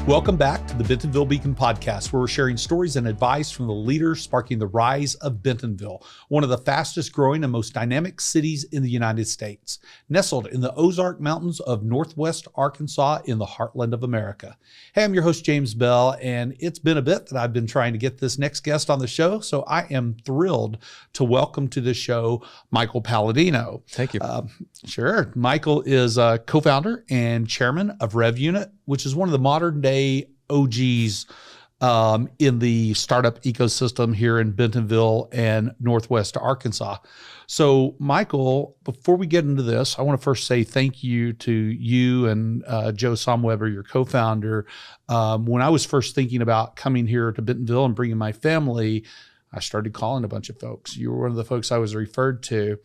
Welcome back to the Bentonville Beacon podcast, where we're sharing stories and advice from the leaders sparking the rise of Bentonville, one of the fastest growing and most dynamic cities in the United States, nestled in the Ozark Mountains of Northwest Arkansas in the heartland of America. Hey, I'm your host, James Bell, and it's been a bit that I've been trying to get this next guest on the show, so I am thrilled to welcome to the show Michael Paladino. Thank you. Sure. Michael is a co-founder and chairman of RevUnit, which is one of the modern day OGs in the startup ecosystem here in Bentonville and Northwest Arkansas. So, Michael, before we get into this, I want to first say thank you to you and Joe Somweber, your co-founder. When I was first thinking about coming here to Bentonville and bringing my family, I started calling a bunch of folks. You were one of the folks I was referred to,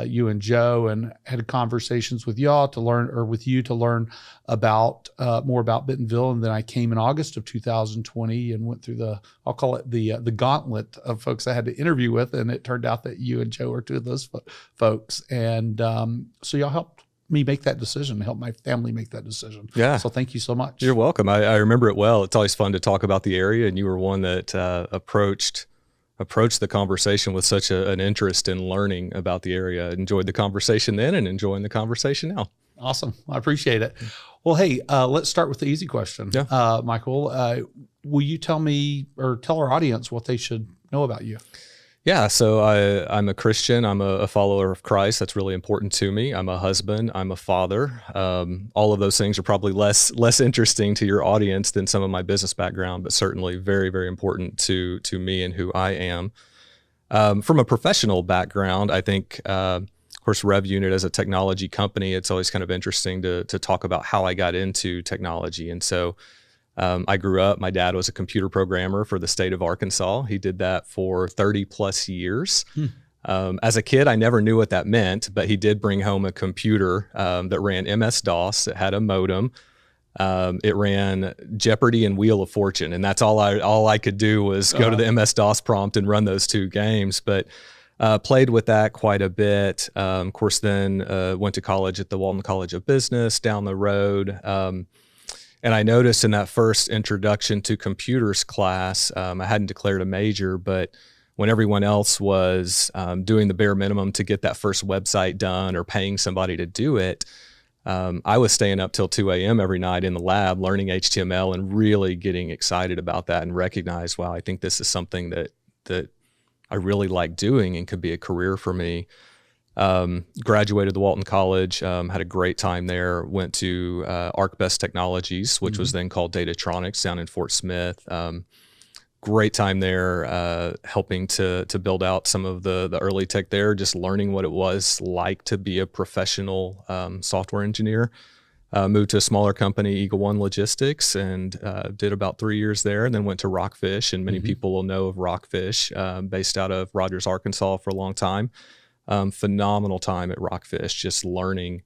you and Joe, and had conversations with y'all to learn, or with you to learn about more about Bentonville. And then I came in August of 2020 and went through I'll call it the gauntlet of folks I had to interview with. And it turned out that you and Joe are two of those folks. And so y'all helped me make that decision, help my family make that decision. Yeah. So thank you so much. You're welcome. I remember it well. It's always fun to talk about the area, and you were one that approached the conversation with such an interest in learning about the area. I enjoyed the conversation then and enjoying the conversation now. Awesome. I appreciate it. Well, hey, let's start with the easy question. Yeah. Michael, will you tell me or tell our audience what they should know about you? Yeah, so I'm a Christian. I'm a follower of Christ. That's really important to me. I'm a husband. I'm a father. All of those things are probably less interesting to your audience than some of my business background, but certainly very, very important to me and who I am. From a professional background, I think, of course, RevUnit as a technology company, it's always kind of interesting to talk about how I got into technology. And so I grew up, my dad was a computer programmer for the state of Arkansas. He did that for 30 plus years. As a kid, I never knew what that meant, but he did bring home a computer that ran MS-DOS. It had a modem. It ran Jeopardy and Wheel of Fortune. And that's all I could do was go to the MS-DOS prompt and run those two games. But played with that quite a bit. Of course, then went to college at the Walton College of Business down the road. And I noticed in that first introduction to computers class, I hadn't declared a major, but when everyone else was doing the bare minimum to get that first website done or paying somebody to do it, I was staying up till 2 a.m. every night in the lab learning HTML and really getting excited about that and recognized, wow, I think this is something that I really like doing and could be a career for me. Graduated the Walton College, had a great time there, went to ArcBest Technologies, which was then called Datatronics down in Fort Smith. Great time there, helping to build out some of the early tech there, just learning what it was like to be a professional software engineer. Moved to a smaller company, Eagle One Logistics, and did about 3 years there, and then went to Rockfish, and many people will know of Rockfish, based out of Rogers, Arkansas for a long time. Phenomenal time at Rockfish, just learning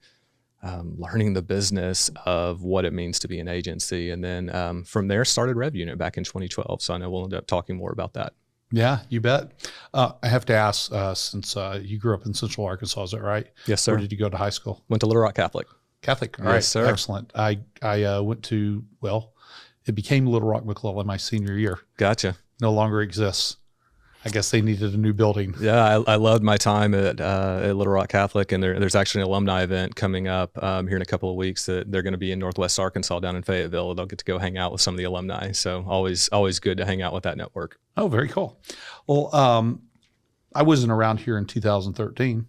the business of what it means to be an agency. And then from there started RevUnit back in 2012. So I know we'll end up talking more about that. Yeah, you bet. I have to ask, since you grew up in Central Arkansas, is that right? Yes, sir. Where did you go to high school? Went to Little Rock Catholic. Catholic. All Yes, right. sir. Excellent. I went to, it became Little Rock McClellan my senior year. Gotcha. No longer exists. I guess they needed a new building. Yeah, I loved my time at Little Rock Catholic, and there's actually an alumni event coming up here in a couple of weeks that they're going to be in Northwest Arkansas down in Fayetteville. They'll get to go hang out with some of the alumni. So always good to hang out with that network. Oh, very cool. Well, I wasn't around here in 2013,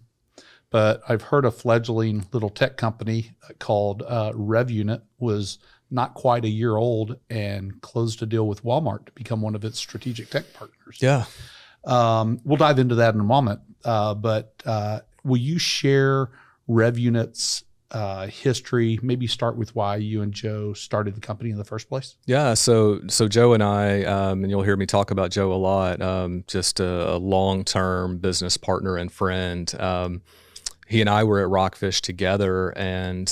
but I've heard a fledgling little tech company called RevUnit was not quite a year old and closed a deal with Walmart to become one of its strategic tech partners. Yeah. We'll dive into that in a moment, but will you share RevUnit's history? Maybe start with why you and Joe started the company in the first place. Yeah, so Joe and I, and you'll hear me talk about Joe a lot, just a long-term business partner and friend. He and I were at Rockfish together, and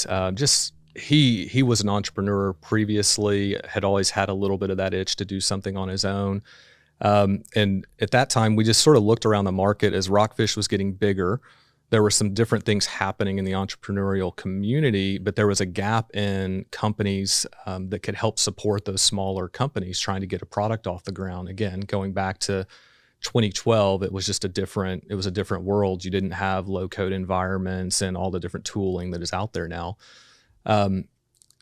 he was an entrepreneur previously, had always had a little bit of that itch to do something on his own. And at that time, we just sort of looked around the market as Rockfish was getting bigger. there were some different things happening in the entrepreneurial community, but there was a gap in companies that could help support those smaller companies trying to get a product off the ground. Again, going back to 2012, it was a different world. You didn't have low code environments and all the different tooling that is out there now.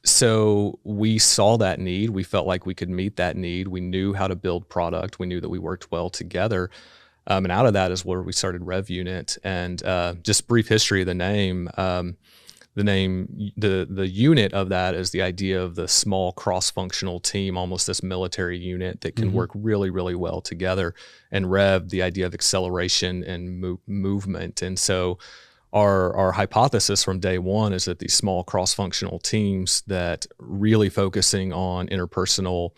So we saw that need. We felt like we could meet that need. We knew how to build product. We knew that we worked well together. And out of that is where we started RevUnit. And just brief history of the name. The unit of that is the idea of the small cross-functional team, almost this military unit that can work really, really well together. And Rev, the idea of acceleration and movement. And so our hypothesis from day one is that these small cross-functional teams that really focusing on interpersonal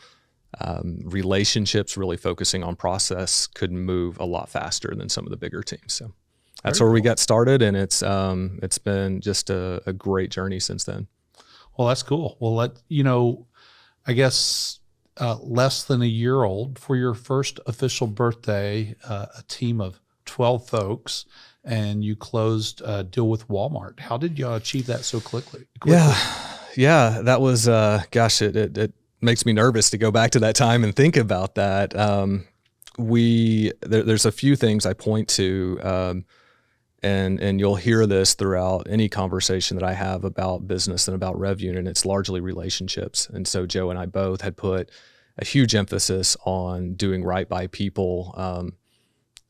relationships, really focusing on process, could move a lot faster than some of the bigger teams. So that's where we got started, and it's been just a great journey since then. Well, that's cool. Well, I guess less than a year old for your first official birthday, a team of 12 folks, and you closed a deal with Walmart. How did you achieve that so quickly? Yeah, that was it makes me nervous to go back to that time and think about that. There's a few things I point to, and you'll hear this throughout any conversation that I have about business and about RevUnit, and it's largely relationships. And so Joe and I both had put a huge emphasis on doing right by people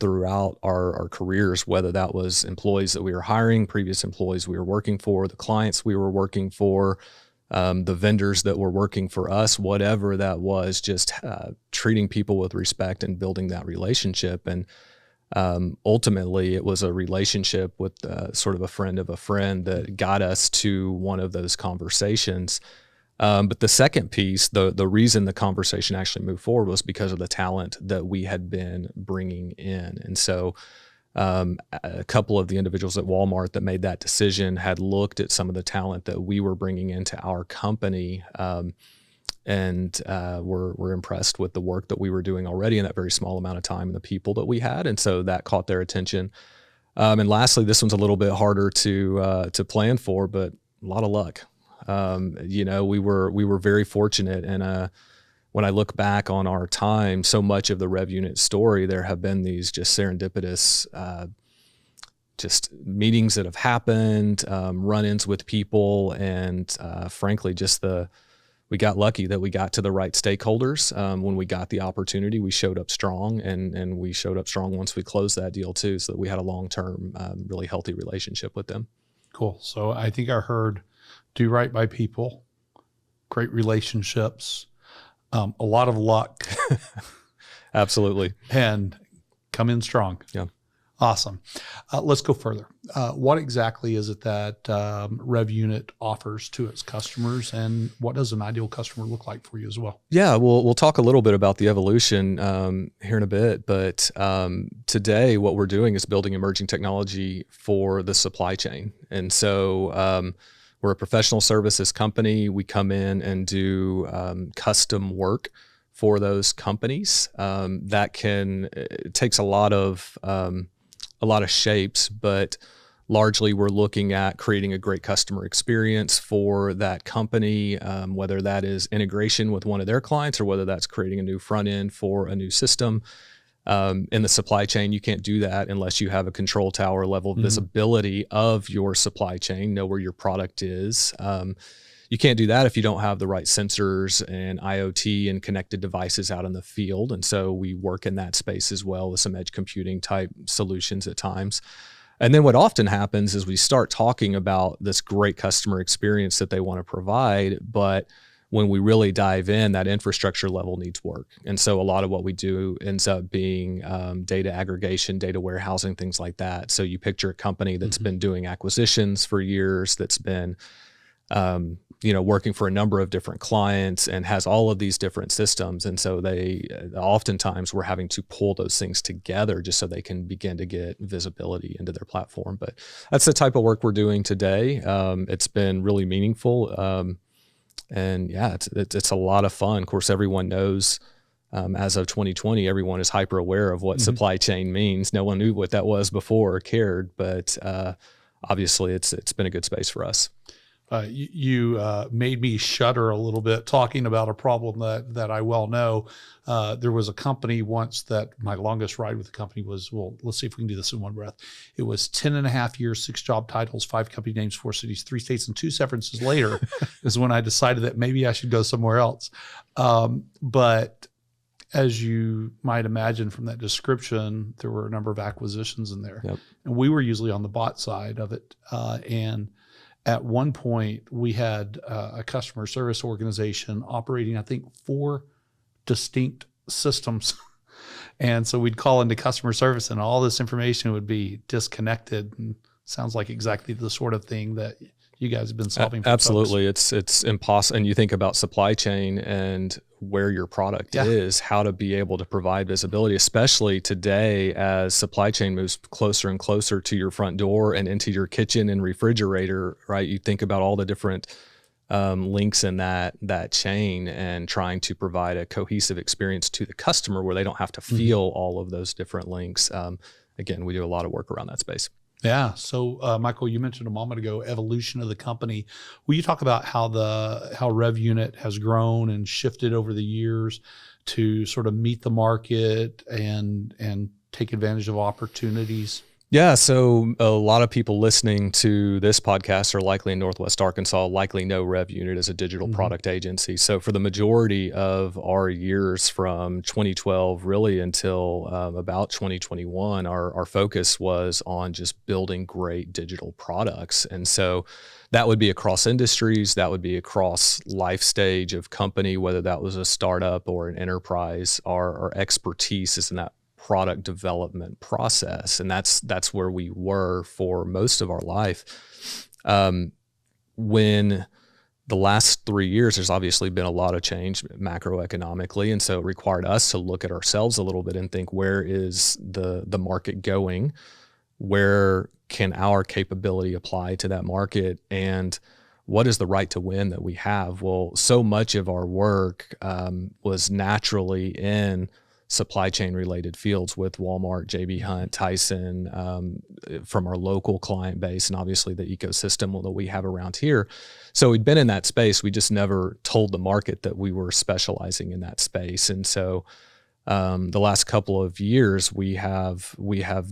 throughout our careers, whether that was employees that we were hiring, previous employees we were working for, the clients we were working for, the vendors that were working for us, whatever that was, just treating people with respect and building that relationship. And ultimately, it was a relationship with sort of a friend of a friend that got us to one of those conversations. But the second piece, the reason the conversation actually moved forward was because of the talent that we had been bringing in. And so a couple of the individuals at Walmart that made that decision had looked at some of the talent that we were bringing into our company, and were impressed with the work that we were doing already in that very small amount of time and the people that we had. And so that caught their attention. And lastly, this one's a little bit harder to plan for, but a lot of luck. We were very fortunate. And when I look back on our time, so much of the RevUnit story, there have been these just serendipitous just meetings that have happened, run-ins with people, and frankly, we got lucky that we got to the right stakeholders. When we got the opportunity, we showed up strong, and we showed up strong once we closed that deal too, so that we had a long-term, really healthy relationship with them. Cool. So I think I heard do right by people, great relationships, a lot of luck. Absolutely. And come in strong. Yeah. Awesome. Let's go further. What exactly is it that RevUnit offers to its customers, and what does an ideal customer look like for you as well? Yeah, we'll talk a little bit about the evolution here in a bit, but today what we're doing is building emerging technology for the supply chain. And so we're a professional services company. We come in and do custom work for those companies. It takes a lot of shapes, but largely we're looking at creating a great customer experience for that company, whether that is integration with one of their clients or whether that's creating a new front end for a new system. In the supply chain, you can't do that unless you have a control tower level of visibility of your supply chain, know where your product is. You can't do that if you don't have the right sensors and IoT and connected devices out in the field. And so we work in that space as well with some edge computing type solutions at times. And then what often happens is we start talking about this great customer experience that they want to provide, but when we really dive in, that infrastructure level needs work. And so a lot of what we do ends up being data aggregation, data warehousing, things like that. So you picture a company that's been doing acquisitions for years, that's been working for a number of different clients and has all of these different systems. And so oftentimes we're having to pull those things together just so they can begin to get visibility into their platform. But that's the type of work we're doing today. It's been really meaningful. And yeah, it's a lot of fun. Of course, everyone knows As of 2020, everyone is hyper aware of what supply chain means. No one knew what that was before or cared, but obviously it's been a good space for us. You made me shudder a little bit talking about a problem that I well know. There was a company once that my longest ride with the company was, well, let's see if we can do this in one breath. It was 10.5 years, 6 job titles, 5 company names, 4 cities, 3 states, and 2 severances later is when I decided that maybe I should go somewhere else. But as you might imagine from that description, there were a number of acquisitions in there. Yep. And we were usually on the bot side of it. And at one point, we had a customer service organization operating, I think, 4 distinct systems. And so we'd call into customer service and all this information would be disconnected. And sounds like exactly the sort of thing that you guys have been solving for Absolutely. folks. It's impossible. And you think about supply chain and where your product is, how to be able to provide visibility, especially today as supply chain moves closer and closer to your front door and into your kitchen and refrigerator, right? You think about all the different links in that chain and trying to provide a cohesive experience to the customer where they don't have to feel all of those different links. Again, we do a lot of work around that space. Yeah. So, Michael, you mentioned a moment ago, evolution of the company. Will you talk about how RevUnit has grown and shifted over the years to sort of meet the market and take advantage of opportunities? Yeah, so a lot of people listening to this podcast are likely in Northwest Arkansas, likely know RevUnit as a digital product agency. So for the majority of our years from 2012 really until about 2021, our focus was on just building great digital products. And so that would be across industries, that would be across life stage of company, whether that was a startup or an enterprise. Our expertise is in that product development process. And that's where we were for most of our life. When the last 3 years, there's obviously been a lot of change macroeconomically. And so it required us to look at ourselves a little bit and think, where is the market going? Where can our capability apply to that market? And what is the right to win that we have? Well, so much of our work was naturally in supply chain related fields with Walmart, JB Hunt, Tyson, from our local client base, and obviously the ecosystem that we have around here. So we'd been in that space. We just never told the market that we were specializing in that space. And so the last couple of years, we have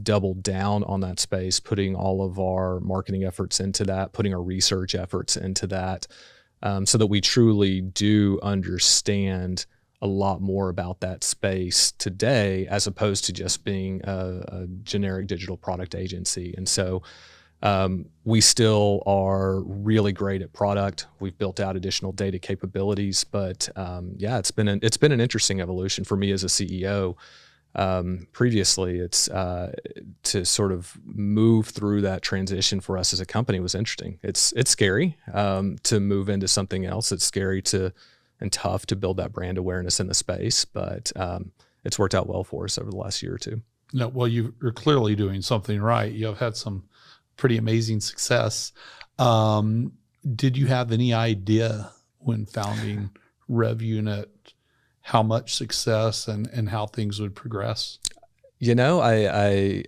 doubled down on that space, putting all of our marketing efforts into that, putting our research efforts into that, so that we truly do understand a lot more about that space today, as opposed to just being a generic digital product agency. And so we still are really great at product. We've built out additional data capabilities, but yeah, it's been an interesting evolution for me as a CEO. Previously, it's to sort of move through that transition for us as a company was interesting. It's scary to move into something else. It's scary and tough to build that brand awareness in the space, but it's worked out well for us over the last year or two. No, well, you're clearly doing something right. You've had some pretty amazing success. Did you have any idea when founding RevUnit how much success and how things would progress? You know, I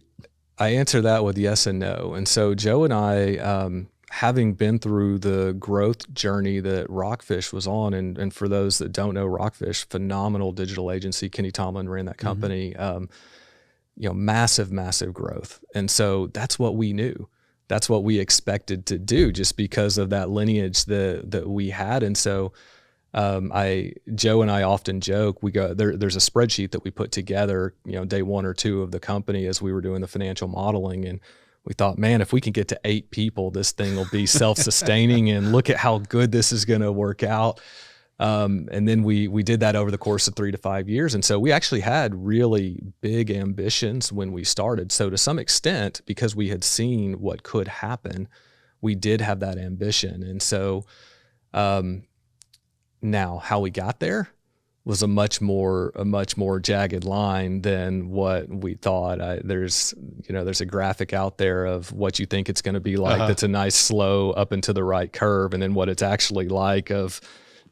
answer that with yes and no. And so Joe and I, having been through the growth journey that Rockfish was on, and for those that don't know Rockfish, phenomenal digital agency, Kenny Tomlin ran that company, massive growth. And so that's what we knew. That's what we expected to do just because of that lineage that we had. And so Joe and I often joke, there's a spreadsheet that we put together, day 1 or 2 of the company as we were doing the financial modeling. And we thought, man, if we can get to 8 people, this thing will be self-sustaining and look at how good this is going to work out. And then we did that over the course of 3 to 5 years. And so we actually had really big ambitions when we started. So to some extent, because we had seen what could happen, we did have that ambition. And so now how we got there was a much more jagged line than what we thought. There's a graphic out there of what you think it's going to be like. That's a nice slow up and to the right curve, and then what it's actually like of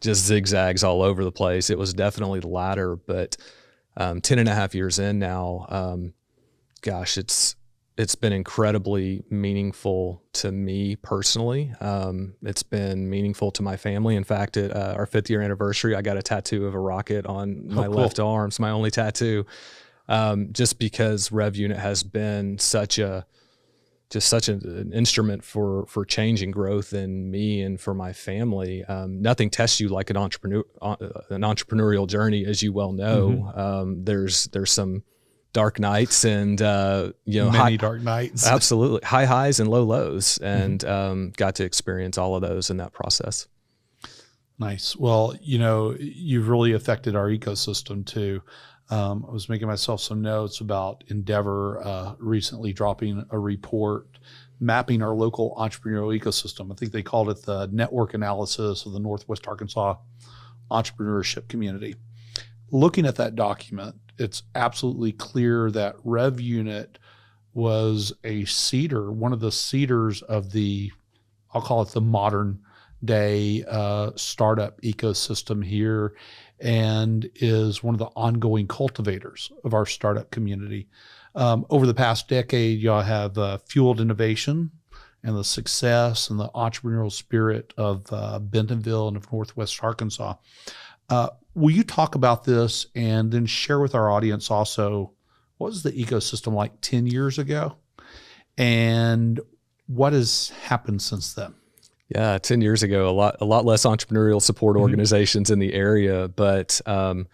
just zigzags all over the place. It was definitely the latter, but 10 and a half years in now, gosh, it's been incredibly meaningful to me personally. It's been meaningful to my family. In fact, at our 5th year anniversary, I got a tattoo of a rocket on my left arm. It's my only tattoo. Just because RevUnit has been such an instrument for change and growth in me and for my family. Nothing tests you like an entrepreneurial journey, as you well know. There's some dark nights and many dark nights. Absolutely, high highs and low lows, and got to experience all of those in that process. Nice. Well, you've really affected our ecosystem too. I was making myself some notes about Endeavor recently dropping a report mapping our local entrepreneurial ecosystem. I think they called it the network analysis of the Northwest Arkansas entrepreneurship community. Looking at that document, it's absolutely clear that RevUnit was a seeder, one of the seeders of the, I'll call it the modern day startup ecosystem here, and is one of the ongoing cultivators of our startup community. Over the past decade, y'all have fueled innovation and the success and the entrepreneurial spirit of Bentonville and of Northwest Arkansas. Will you talk about this and then share with our audience also, what was the ecosystem like 10 years ago and what has happened since then? Yeah, 10 years ago, a lot less entrepreneurial support organizations in the area, but I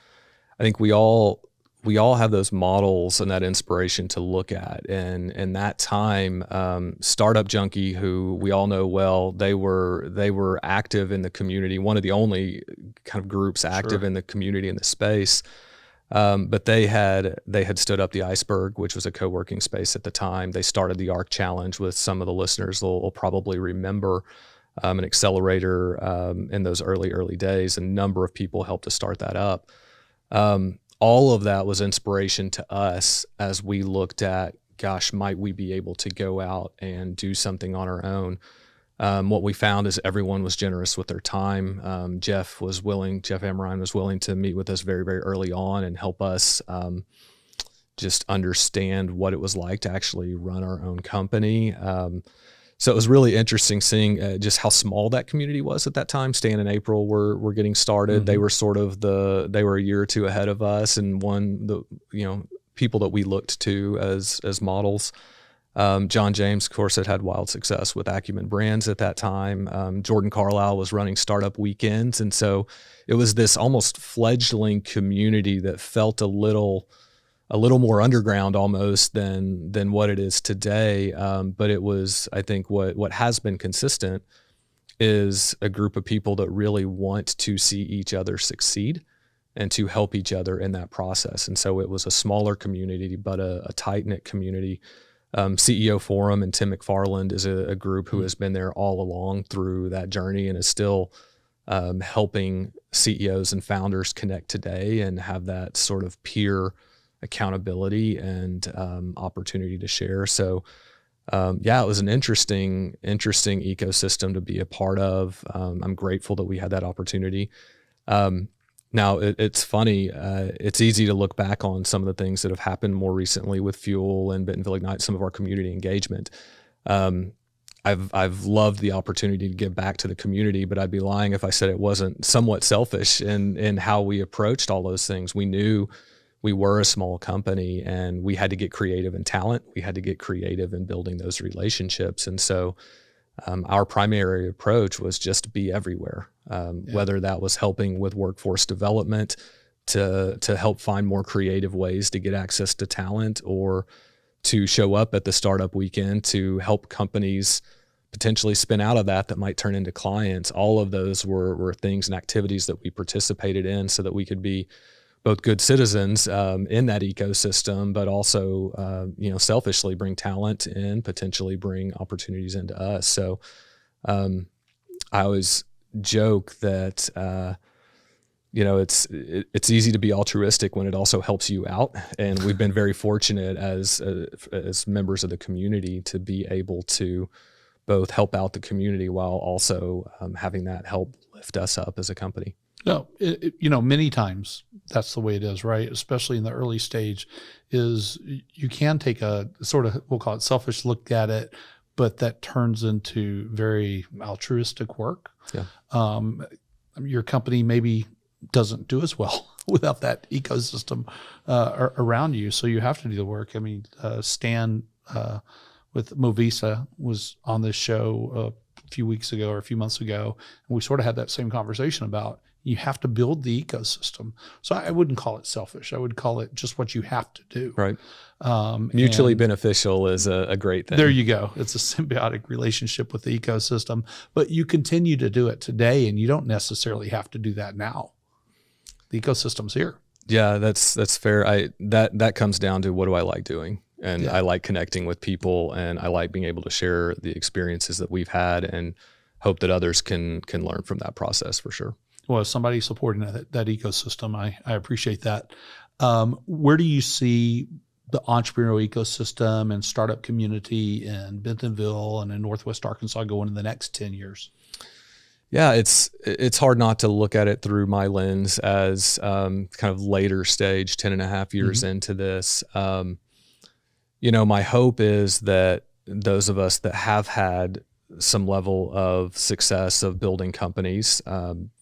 think we all have those models and that inspiration to look at. And in that time, Startup Junkie, who we all know well, they were active in the community, one of the only kind of groups active in the community in the space. But they had stood up the Iceberg, which was a co-working space at the time. They started the ARC Challenge, with some of the listeners will probably remember. An accelerator in those early days. A number of people helped to start that up. All of that was inspiration to us as we looked at, gosh, might we be able to go out and do something on our own? What we found is everyone was generous with their time. Jeff Amrine was willing to meet with us very, very early on and help us just understand what it was like to actually run our own company. So it was really interesting seeing just how small that community was at that time. Stan and April were getting started. They were they were a year or two ahead of us, and people that we looked to as models. John James, of course, had wild success with Acumen Brands at that time. Jordan Carlisle was running startup weekends, and so it was this almost fledgling community that felt a little more underground almost than what it is today. But it was, I think what has been consistent is a group of people that really want to see each other succeed and to help each other in that process. And so it was a smaller community, but a tight-knit community. CEO Forum and Tim McFarland is a group who has been there all along through that journey and is still helping CEOs and founders connect today and have that sort of peer accountability and opportunity to share. So it was an interesting ecosystem to be a part of. I'm grateful that we had that opportunity. Now it's funny. It's easy to look back on some of the things that have happened more recently with Fuel and Bentonville Ignite, some of our community engagement. I've loved the opportunity to give back to the community, but I'd be lying if I said it wasn't somewhat selfish in how we approached all those things. We knew we were a small company and we had to get creative in talent. We had to get creative in building those relationships. And so our primary approach was just to be everywhere, whether that was helping with workforce development to help find more creative ways to get access to talent, or to show up at the startup weekend to help companies potentially spin out of that might turn into clients. All of those were things and activities that we participated in so that we could be both good citizens in that ecosystem, but also, selfishly bring talent in, potentially bring opportunities into us. So I always joke that, it's easy to be altruistic when it also helps you out. And we've been very fortunate as members of the community to be able to both help out the community while also having that help lift us up as a company. No, many times that's the way it is, right? Especially in the early stage, is you can take a sort of, we'll call it selfish look at it, but that turns into very altruistic work. Yeah. Your company maybe doesn't do as well without that ecosystem around you, so you have to do the work. I mean, Stan with Movisa was on this show a few weeks ago or a few months ago, and we sort of had that same conversation about you have to build the ecosystem. So I wouldn't call it selfish. I would call it just what you have to do. Right. Mutually beneficial is a great thing. There you go. It's a symbiotic relationship with the ecosystem, but you continue to do it today, and you don't necessarily have to do that now. The ecosystem's here. Yeah, that's fair. That comes down to, what do I like doing? And I like connecting with people, and I like being able to share the experiences that we've had and hope that others can learn from that process for sure. Well, as somebody supporting that ecosystem, I appreciate that. Where do you see the entrepreneurial ecosystem and startup community in Bentonville and in Northwest Arkansas going in the next 10 years? Yeah, it's hard not to look at it through my lens as kind of later stage, 10 and a half years into this. My hope is that those of us that have had some level of success of building companies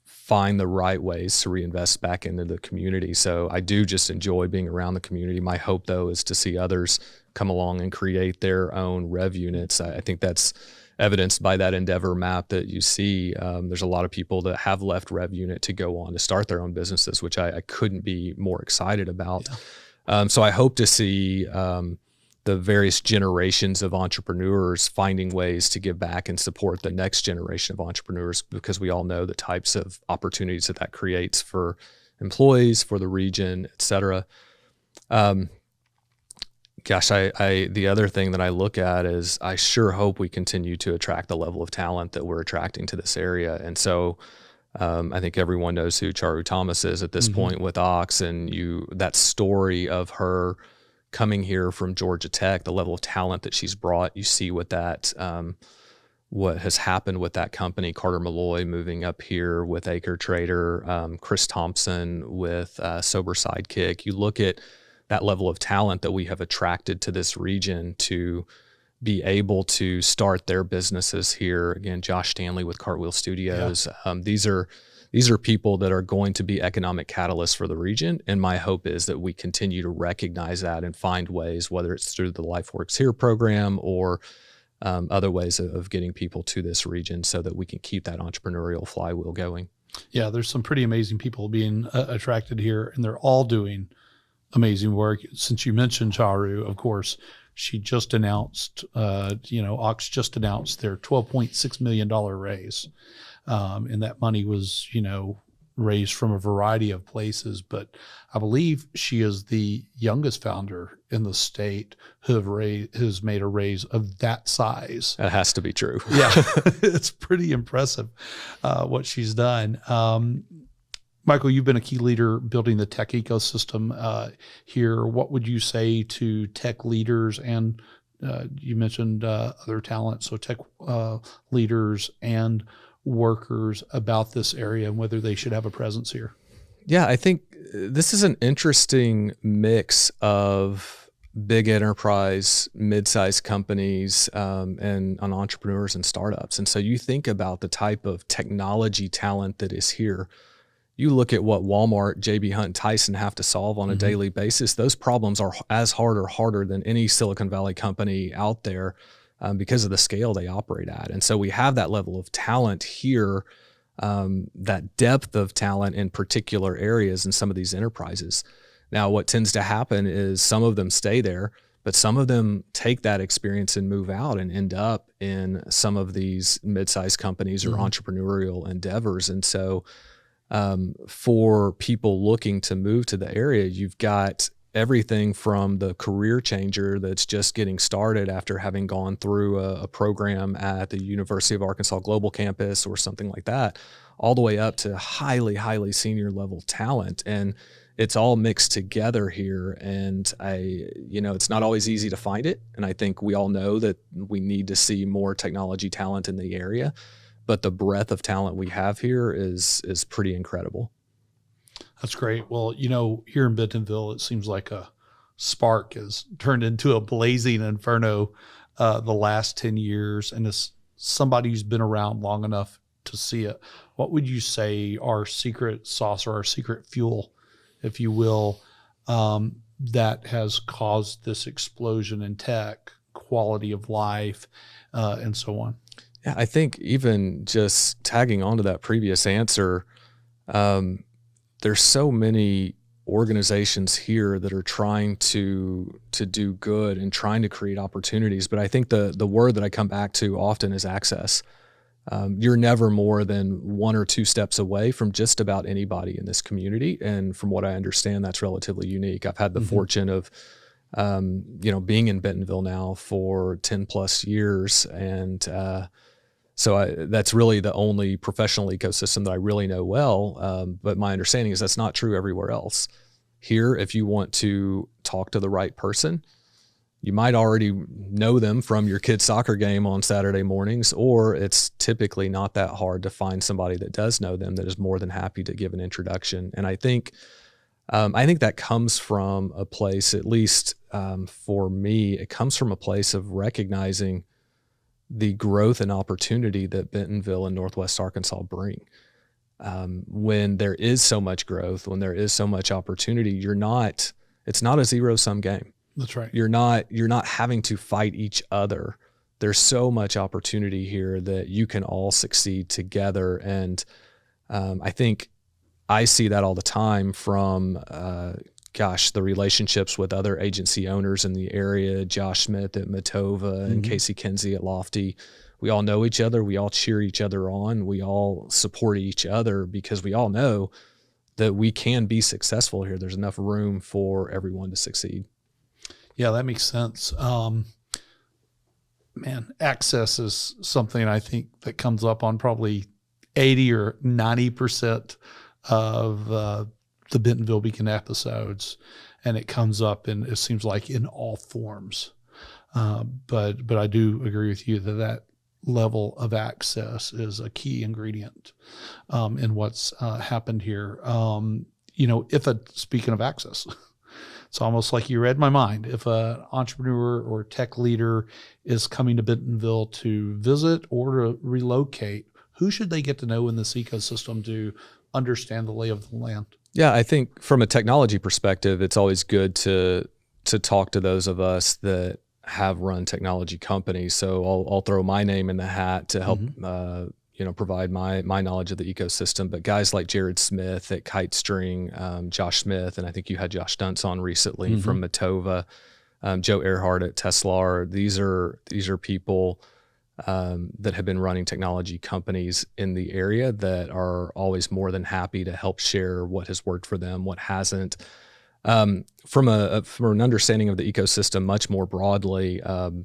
find the right ways to reinvest back into the community. So I do just enjoy being around the community. My hope, though, is to see others come along and create their own RevUnits. I think that's evidenced by that Endeavor map that you see. There's a lot of people that have left RevUnit to go on to start their own businesses, which I couldn't be more excited about. Yeah. So I hope to see the various generations of entrepreneurs finding ways to give back and support the next generation of entrepreneurs, because we all know the types of opportunities that creates for employees, for the region, et cetera. The other thing that I look at is I sure hope we continue to attract the level of talent that we're attracting to this area. And so I think everyone knows who Charu Thomas is at this point with Ox, and that story of her coming here from Georgia Tech, the level of talent that she's brought, you see what has happened with that company. Carter Malloy moving up here with Acre Trader, Chris Thompson with Sober Sidekick. You look at that level of talent that we have attracted to this region to be able to start their businesses here. Again, Josh Stanley with Cartwheel Studios. Yeah. These are people that are going to be economic catalysts for the region. And my hope is that we continue to recognize that and find ways, whether it's through the LifeWorks Here program or other ways of getting people to this region so that we can keep that entrepreneurial flywheel going. Yeah, there's some pretty amazing people being attracted here, and they're all doing amazing work. Since you mentioned Charu, of course, she just announced, Ox just announced their $12.6 million raise. And that money was, raised from a variety of places, but I believe she is the youngest founder in the state who's made a raise of that size. That has to be true. Yeah, it's pretty impressive what she's done. Michael, you've been a key leader building the tech ecosystem here. What would you say to tech leaders and you mentioned other talent, so tech leaders and workers about this area and whether they should have a presence here? Yeah, I think this is an interesting mix of big enterprise, mid-sized companies, and on entrepreneurs and startups. And so you think about the type of technology talent that is here. You look at what Walmart, JB Hunt, and Tyson have to solve on a daily basis. Those problems are as hard or harder than any Silicon Valley company out there. Because of the scale they operate at. And so we have that level of talent here, that depth of talent in particular areas in some of these enterprises. Now, what tends to happen is some of them stay there, but some of them take that experience and move out and end up in some of these mid-sized companies or entrepreneurial endeavors. And so for people looking to move to the area, you've got everything from the career changer that's just getting started after having gone through a program at the University of Arkansas Global Campus or something like that, all the way up to highly, highly senior level talent. And it's all mixed together here. And it's not always easy to find it. And I think we all know that we need to see more technology talent in the area, but the breadth of talent we have here is pretty incredible. That's great. Well, here in Bentonville, it seems like a spark has turned into a blazing inferno the last 10 years. And as somebody who's been around long enough to see it, what would you say our secret sauce or our secret fuel, if you will, that has caused this explosion in tech, quality of life, and so on? Yeah, I think even just tagging onto that previous answer, there's so many organizations here that are trying to do good and trying to create opportunities. But I think the word that I come back to often is access. You're never more than 1 or 2 steps away from just about anybody in this community. And from what I understand, that's relatively unique. I've had the fortune of, being in Bentonville now for 10 plus years. And that's really the only professional ecosystem that I really know well. But my understanding is that's not true everywhere else. Here, if you want to talk to the right person, you might already know them from your kid's soccer game on Saturday mornings, or it's typically not that hard to find somebody that does know them that is more than happy to give an introduction. And I think that comes from a place, at least for me, it comes from a place of recognizing the growth and opportunity that Bentonville and Northwest Arkansas bring. When there is so much growth, when there is so much opportunity, it's not a zero-sum game. That's right. You're not having to fight each other. There's so much opportunity here that you can all succeed together. And I think I see that all the time from, the relationships with other agency owners in the area, Josh Smith at Matova and Casey Kinsey at Lofty. We all know each other. We all cheer each other on. We all support each other because we all know that we can be successful here. There's enough room for everyone to succeed. Yeah, that makes sense. Access is something I think that comes up on probably 80 or 90% of the Bentonville Beacon episodes, and it comes up in, it seems like, in all forms. But I do agree with you that level of access is a key ingredient in what's happened here. Speaking of access, it's almost like you read my mind. If an entrepreneur or tech leader is coming to Bentonville to visit or to relocate, who should they get to know in this ecosystem to understand the lay of the land? Yeah, I think from a technology perspective, it's always good to talk to those of us that have run technology companies. So I'll throw my name in the hat to help provide my knowledge of the ecosystem. But guys like Jared Smith at Kitestring, Josh Smith, and I think you had Josh Stuntz on recently from Matova, Joe Earhart at Tesla. These are people that have been running technology companies in the area that are always more than happy to help share what has worked for them, what hasn't. From an understanding of the ecosystem much more broadly, I'm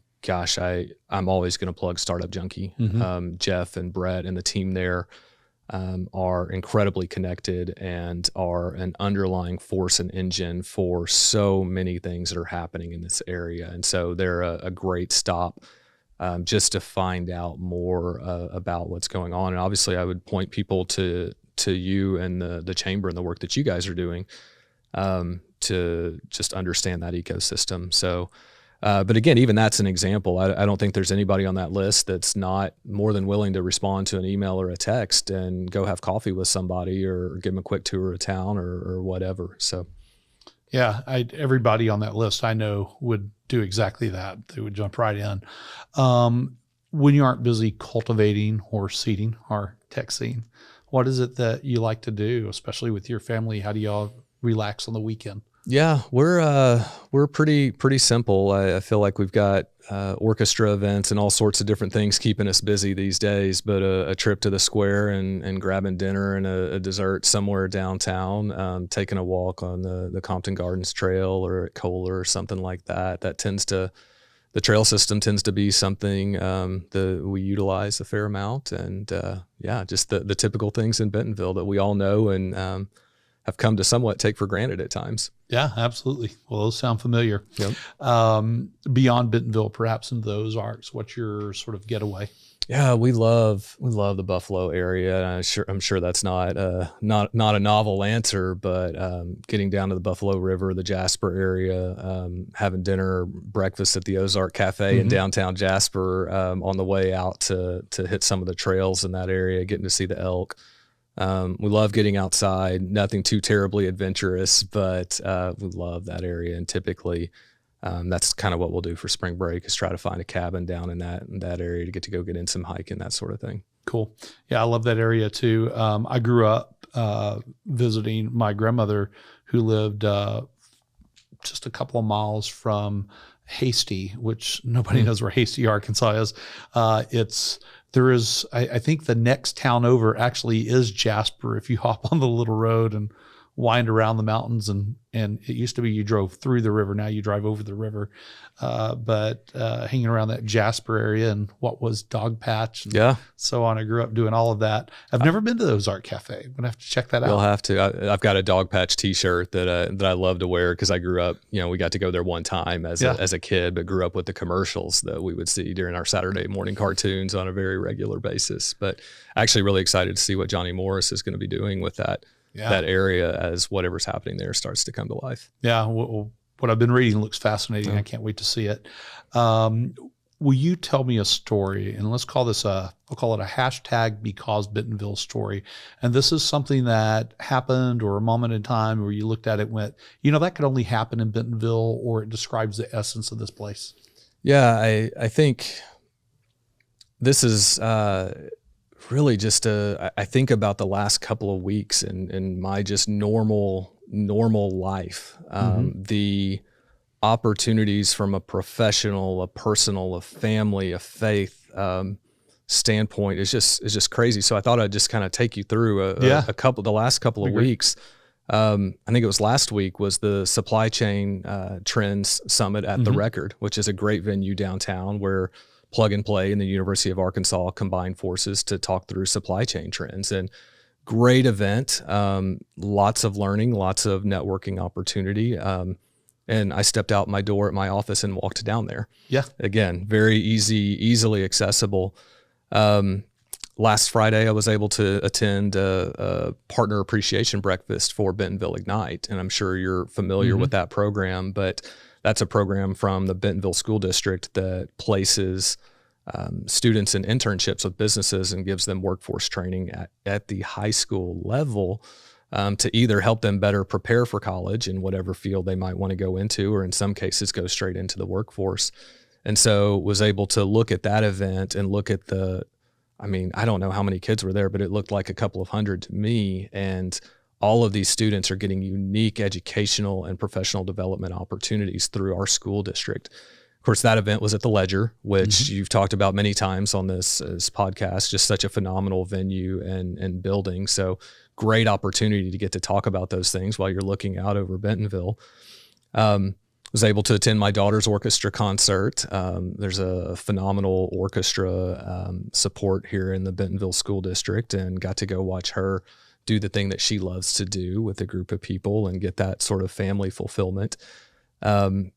always going to plug Startup Junkie. Jeff and Brett and the team there are incredibly connected and are an underlying force and engine for so many things that are happening in this area. And so they're a great stop just to find out more about what's going on. And obviously I would point people to you and the chamber and the work that you guys are doing to just understand that ecosystem. So, but again, even that's an example. I don't think there's anybody on that list that's not more than willing to respond to an email or a text and go have coffee with somebody or give them a quick tour of town or whatever. So, yeah, everybody on that list I know would do exactly that. They would jump right in. When you aren't busy cultivating or seeding our tech scene, what is it that you like to do, especially with your family? How do y'all relax on the weekend? Yeah, we're pretty simple. I feel like we've got orchestra events and all sorts of different things keeping us busy these days. But a trip to the square and grabbing dinner and a dessert somewhere downtown, taking a walk on the Compton Gardens Trail or at Kohler or something like that. The trail system tends to be something that we utilize a fair amount. And yeah, just the typical things in Bentonville that we all know and have come to somewhat take for granted at times. Yeah, absolutely. Well, those sound familiar. Yep. Beyond Bentonville, perhaps in those arcs, what's your sort of getaway? Yeah, we love the Buffalo area. I'm sure that's not a novel answer, but getting down to the Buffalo River, the Jasper area, having dinner, breakfast at the Ozark Cafe in downtown Jasper, on the way out to hit some of the trails in that area, getting to see the elk. We love getting outside, nothing too terribly adventurous, but we love that area. And typically that's kind of what we'll do for spring break, is try to find a cabin down in that area to get in some hiking, that sort of thing. Cool. Yeah, I love that area too. I grew up visiting my grandmother, who lived just a couple of miles from Hasty, which nobody knows where Hasty, Arkansas is. I think the next town over actually is Jasper. If you hop on the little road and wind around the mountains, and it used to be you drove through the river. Now you drive over the river. But hanging around that Jasper area and what was Dog Patch and so on. I grew up doing all of that. I've never been to the Ozark Cafe. I'm going to have to check that out. You'll have to. I've got a Dog Patch t-shirt that I love to wear because I grew up, we got to go there one time as a kid, but grew up with the commercials that we would see during our Saturday morning cartoons on a very regular basis. But actually really excited to see what Johnny Morris is going to be doing with that area as whatever's happening there starts to come to life. Yeah. What I've been reading looks fascinating. I can't wait to see it. Will you tell me a story? And let's call this I'll call it a hashtag because Bentonville story. And this is something that happened or a moment in time where you looked at it and went, that could only happen in Bentonville, or it describes the essence of this place. Yeah, I think this is really just I think about the last couple of weeks in my just normal life. The opportunities from a professional, a personal, a family, a faith standpoint is just crazy. So I thought I'd just kind of take you through the last couple of weeks. I think it was last week was the Supply Chain Trends Summit at the Record, which is a great venue downtown where Plug and Play and the University of Arkansas combined forces to talk through supply chain trends. And great event, lots of learning, lots of networking opportunity. And I stepped out my door at my office and walked down there. Yeah. Again, very easily accessible. Last Friday, I was able to attend a partner appreciation breakfast for Bentonville Ignite. And I'm sure you're familiar with that program, but that's a program from the Bentonville School District that places students in internships with businesses and gives them workforce training at the high school level to either help them better prepare for college in whatever field they might want to go into, or in some cases go straight into the workforce. And so was able to look at that event and look at I don't know how many kids were there, but it looked like a couple of hundred to me. And all of these students are getting unique educational and professional development opportunities through our school district. Of course, that event was at the Ledger, which you've talked about many times on this podcast, just such a phenomenal venue and building. So great opportunity to get to talk about those things while you're looking out over Bentonville. Was able to attend my daughter's orchestra concert. There's a phenomenal orchestra support here in the Bentonville School District, and got to go watch her do the thing that she loves to do with a group of people and get that sort of family fulfillment. And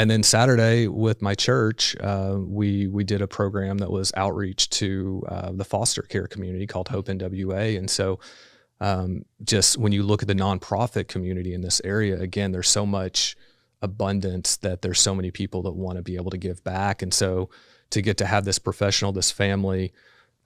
then Saturday with my church, we did a program that was outreach to the foster care community called Hope NWA. And so just when you look at the nonprofit community in this area, again, there's so much abundance that there's so many people that want to be able to give back. And so to get to have this professional, this family,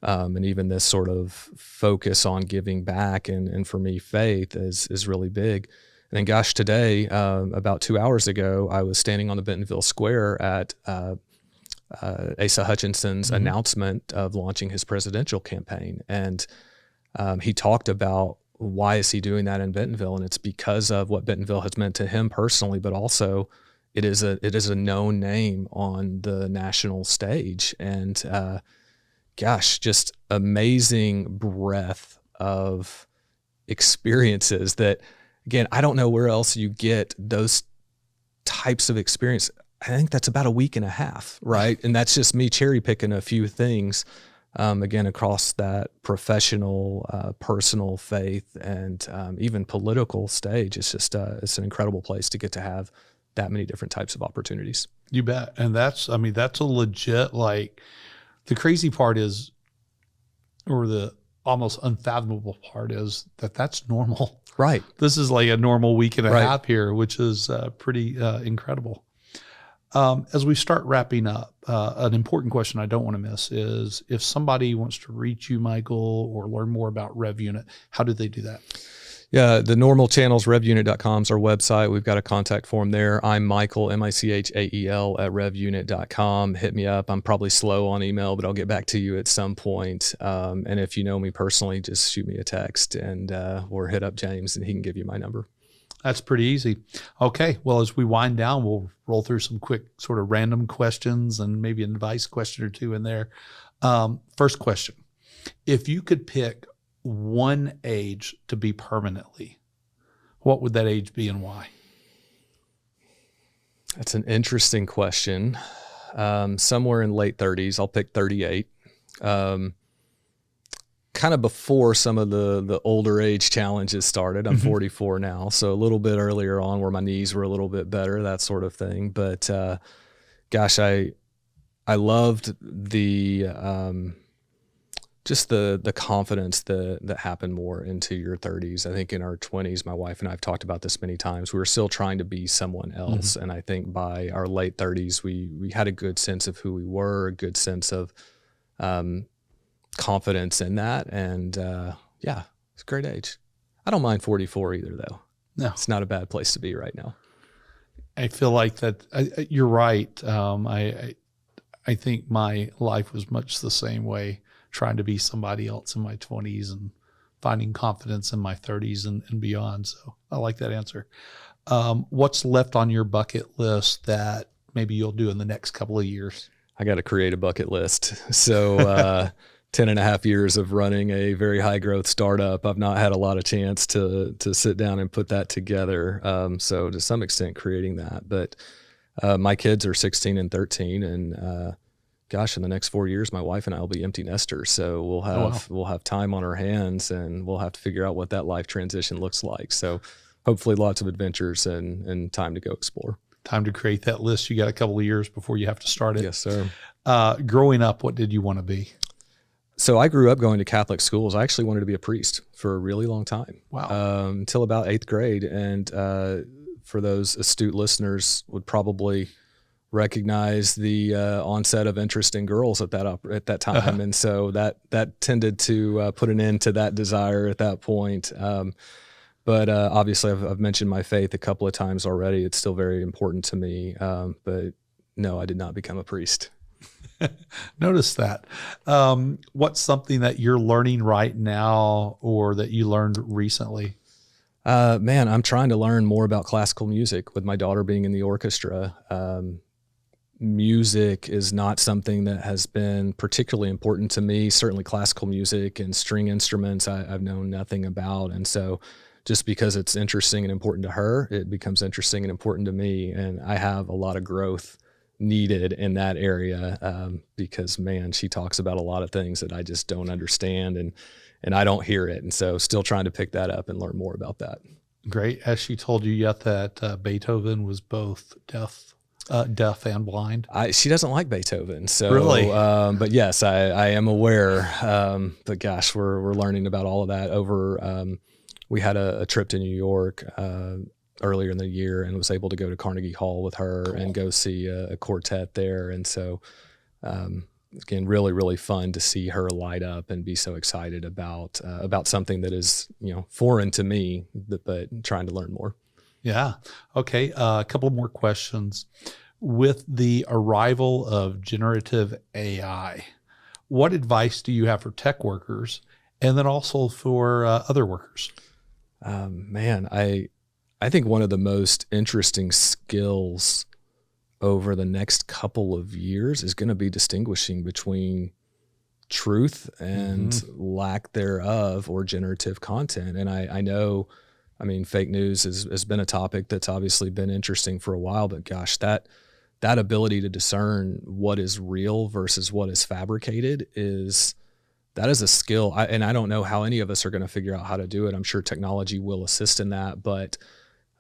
and even this sort of focus on giving back, and for me, faith is really big. And then, gosh, today, about 2 hours ago, I was standing on the Bentonville Square at Asa Hutchinson's announcement of launching his presidential campaign. And he talked about why is he doing that in Bentonville? And it's because of what Bentonville has meant to him personally, but also it is a known name on the national stage. And gosh, just amazing breadth of experiences that, again, I don't know where else you get those types of experience. I think that's about a week and a half, right? And that's just me cherry picking a few things, again, across that professional, personal, faith, and even political stage. It's just, it's an incredible place to get to have that many different types of opportunities. You bet. And that's a legit, like, the crazy part is, or the almost unfathomable part is that's normal. Right. This is like a normal week and a half here, which is pretty incredible. As we start wrapping up, an important question I don't want to miss is, if somebody wants to reach you, Michael, or learn more about RevUnit, how do they do that? Yeah, the normal channels, RevUnit.com is our website. We've got a contact form there. I'm Michael, Michael, at RevUnit.com. Hit me up. I'm probably slow on email, but I'll get back to you at some point. And if you know me personally, just shoot me a text or hit up James and he can give you my number. That's pretty easy. Okay, well, as we wind down, we'll roll through some quick sort of random questions and maybe an advice question or two in there. First question, if you could pick one age to be permanently, what would that age be and why? That's an interesting question. Somewhere in late 30s, I'll pick 38. Kind of before some of the older age challenges started. I'm 44 now, so a little bit earlier on where my knees were a little bit better, that sort of thing. But gosh, I loved the just the confidence that happened more into your 30s. I think in our 20s, my wife and I have talked about this many times, we were still trying to be someone else. And I think by our late 30s, we had a good sense of who we were, a good sense of confidence in that. And yeah, it's a great age. I don't mind 44 either, though. No, it's not a bad place to be right now. I feel like that you're right. I think my life was much the same way, trying to be somebody else in my 20s and finding confidence in my 30s and beyond. So I like that answer. What's left on your bucket list that maybe you'll do in the next couple of years? I got to create a bucket list. So 10 and a half years of running a very high growth startup, I've not had a lot of chance to sit down and put that together. So to some extent creating that, but my kids are 16 and 13, and gosh, in the next 4 years, my wife and I will be empty nesters. So we'll have time on our hands, and we'll have to figure out what that life transition looks like. So hopefully lots of adventures and time to go explore. Time to create that list. You got a couple of years before you have to start it. Yes, sir. Growing up, what did you want to be? So I grew up going to Catholic schools. I actually wanted to be a priest for a really long time. Wow. Until about 8th grade. And for those astute listeners would probably recognize the onset of interest in girls at that time. And so that tended to put an end to that desire at that point. But obviously I've mentioned my faith a couple of times already. It's still very important to me. But no, I did not become a priest. Notice that. What's something that you're learning right now or that you learned recently? Man, I'm trying to learn more about classical music with my daughter being in the orchestra. Music is not something that has been particularly important to me. Certainly classical music and string instruments I've known nothing about. And so just because it's interesting and important to her, it becomes interesting and important to me. And I have a lot of growth needed in that area because, man, she talks about a lot of things that I just don't understand and I don't hear it. And so still trying to pick that up and learn more about that. Great. Has she told you yet that Beethoven was both deaf and blind? She doesn't like Beethoven. So really? But yes, I am aware. But gosh, we're learning about all of that over, we had a trip to New York earlier in the year and was able to go to Carnegie Hall with her and go see a quartet there. And so, again, really, really fun to see her light up and be so excited about something that is, foreign to me, but trying to learn more. Yeah. Okay. A couple more questions. With the arrival of generative AI, what advice do you have for tech workers and then also for other workers? Man, I think one of the most interesting skills over the next couple of years is going to be distinguishing between truth and lack thereof, or generative content. And I know, I mean, fake news has been a topic that's obviously been interesting for a while, but gosh, that ability to discern what is real versus what is fabricated is a skill. And I don't know how any of us are going to figure out how to do it. I'm sure technology will assist in that, but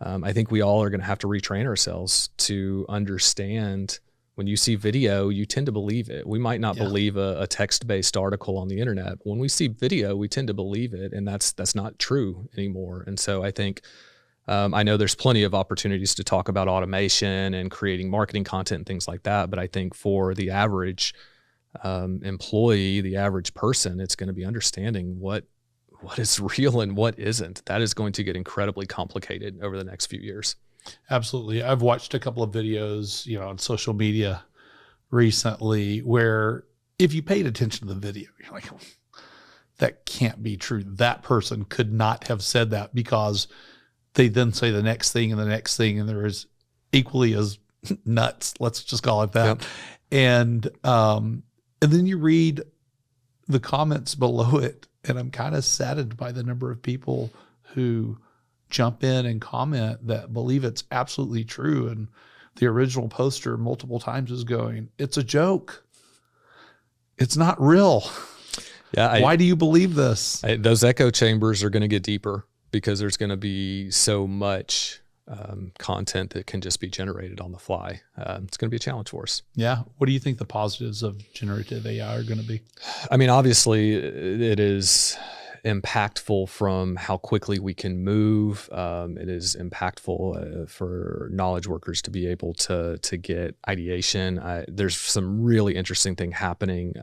I think we all are going to have to retrain ourselves to understand when you see video, you tend to believe it. We might not believe a text-based article on the internet. When we see video, we tend to believe it, and that's not true anymore. And so I think, I know there's plenty of opportunities to talk about automation and creating marketing content and things like that, but I think for the average employee, the average person, it's going to be understanding what is real and what isn't. That is going to get incredibly complicated over the next few years. Absolutely. I've watched a couple of videos, on social media recently where if you paid attention to the video, you're like, that can't be true. That person could not have said that, because they then say the next thing and the next thing, and they're as equally as nuts. Let's just call it that. Yep. And then you read the comments below it, and I'm kind of saddened by the number of people who jump in and comment that believe it's absolutely true. And the original poster multiple times is going, it's a joke. It's not real. Yeah. Why do you believe this? Those echo chambers are going to get deeper, because there's going to be so much content that can just be generated on the fly. It's going to be a challenge for us. Yeah. What do you think the positives of generative AI are going to be? I mean, obviously it is impactful from how quickly we can move. It is impactful for knowledge workers to be able to get ideation. There's some really interesting thing happening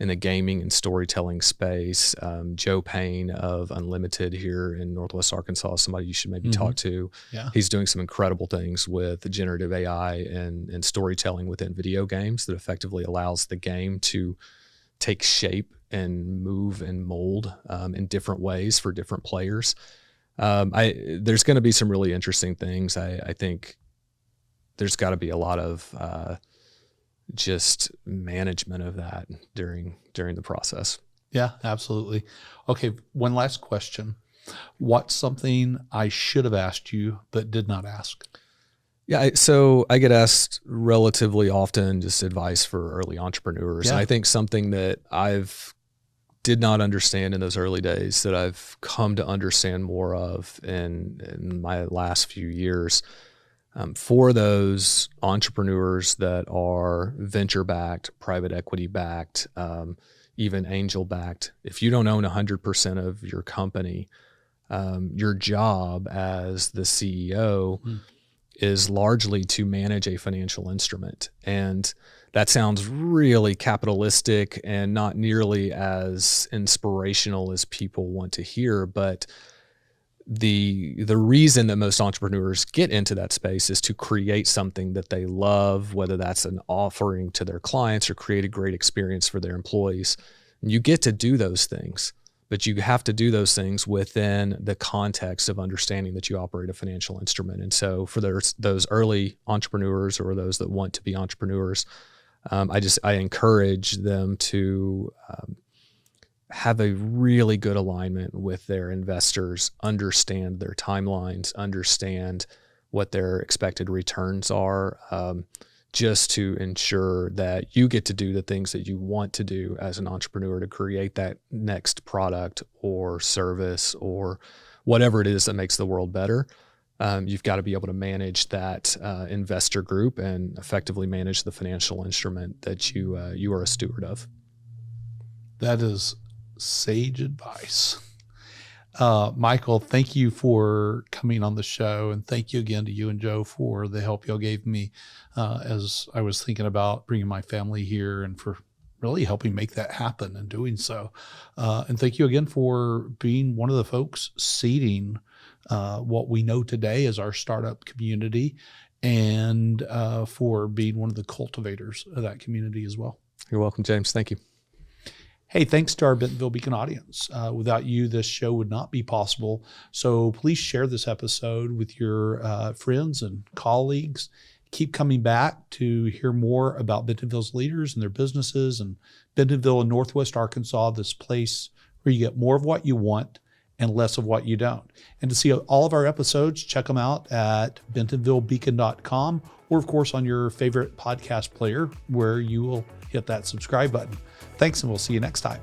in the gaming and storytelling space. Joe Payne of Unlimited here in Northwest Arkansas, somebody you should maybe talk to. Yeah. He's doing some incredible things with generative AI and storytelling within video games that effectively allows the game to take shape and move and mold in different ways for different players. There's going to be some really interesting things. I think there's got to be a lot of just management of that during the process. Yeah, absolutely. Okay, one last question. What's something I should have asked you but did not ask? Yeah, so I get asked relatively often just advice for early entrepreneurs. Yeah. And I think something that I've did not understand in those early days that I've come to understand more of in my last few years, for those entrepreneurs that are venture-backed, private equity-backed, even angel-backed, if you don't own 100% of your company, your job as the CEO is largely to manage a financial instrument. And that sounds really capitalistic and not nearly as inspirational as people want to hear, but the reason that most entrepreneurs get into that space is to create something that they love, whether that's an offering to their clients or create a great experience for their employees. And you get to do those things, but you have to do those things within the context of understanding that you operate a financial instrument. And so for those early entrepreneurs or those that want to be entrepreneurs, I encourage them to have a really good alignment with their investors, understand their timelines, understand what their expected returns are, just to ensure that you get to do the things that you want to do as an entrepreneur to create that next product or service or whatever it is that makes the world better. You've got to be able to manage that investor group and effectively manage the financial instrument that you are a steward of. That is sage advice. Michael, thank you for coming on the show, and thank you again to you and Joe for the help y'all gave me as I was thinking about bringing my family here, and for really helping make that happen and doing so. And thank you again for being one of the folks seeding what we know today as our startup community, and for being one of the cultivators of that community as well. You're welcome, James. Thank you. Hey, thanks to our Bentonville Beacon audience. Without you, this show would not be possible. So please share this episode with your friends and colleagues. Keep coming back to hear more about Bentonville's leaders and their businesses, and Bentonville and Northwest Arkansas, this place where you get more of what you want and less of what you don't. And to see all of our episodes, check them out at bentonvillebeacon.com, or of course on your favorite podcast player where you will hit that subscribe button. Thanks, and we'll see you next time.